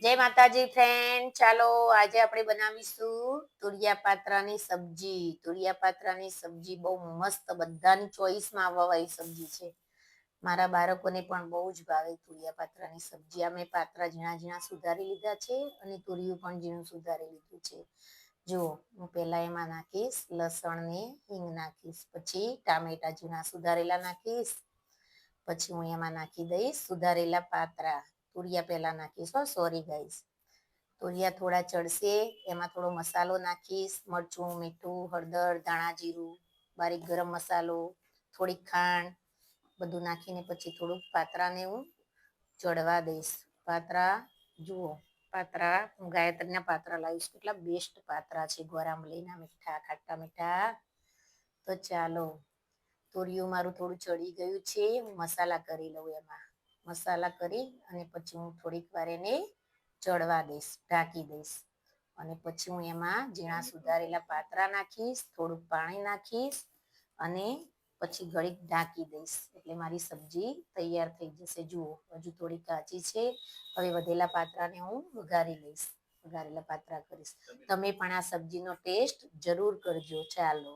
જય માતાજી ફ્રેન્ડ, ચાલો આજે આપણે બનાવીશું તુરિયા પાત્રાની સબ્જી. તુરિયા પાત્રાની સબ્જી બહુ મસ્ત, બધાની ચોઈસમાં આવવાવાળી સબ્જી છે. મારા બાળકોને પણ બહુ જ ભાવે તુરિયા પાત્રાની સબ્જી. આ મેં પાત્રા ઝીણા ઝીણા સુધારી લીધા છે અને તુરિયું પણ ઝીણું સુધારી લીધું છે. જુઓ, હું પહેલા એમાં નાખીશ લસણ ને હિંગ નાખીશ, પછી ટામેટા ઝીણા સુધારેલા નાખીશ, પછી હું એમાં નાખી દઈશ સુધારેલા પાત્રા. તુરિયા પહેલા નાખીશ, સોરી ગાઈસ. તુરિયા થોડા ચડશે, એમાં થોડો મસાલો નાખીશ, મરચું, મીઠું, હળદર, ધાણા જીરું, બારીક ગરમ મસાલો, થોડીક ખાંડ, બધું નાખીને પછી થોડુંક પાત્રાને હું ચડવા દઈશ. પાત્રા જુઓ, પાત્રા હું ગાયત્રીના પાત્રા લાવીશ. કેટલા બેસ્ટ પાત્રા છે, ગોરામલીના મીઠા, ખાટા મીઠા. તો ચાલો, તુરિયું મારું થોડું ચડી ગયું છે, હું મસાલા કરી લઉં. એમાં મસાલા કરી અને પછી હું થોડીક વાર એને ચડવા દઈશ, ઢાંકી દઈશ. અને પછી હું એમાં ઝીણા સુધારેલા પાત્રા નાખીશ, થોડુંક પાણી નાખીશ અને પછી ઘડીક ઢાંકી દઈશ. એટલે મારી સબ્જી તૈયાર થઈ જશે. જુઓ, હજુ થોડી કાચી છે. હવે વધેલા પાત્રાને હું વઘારી લઈશ, વઘારેલા પાત્રા કરીશ. તમે પણ આ સબ્જીનો ટેસ્ટ જરૂર કરજો. ચાલો.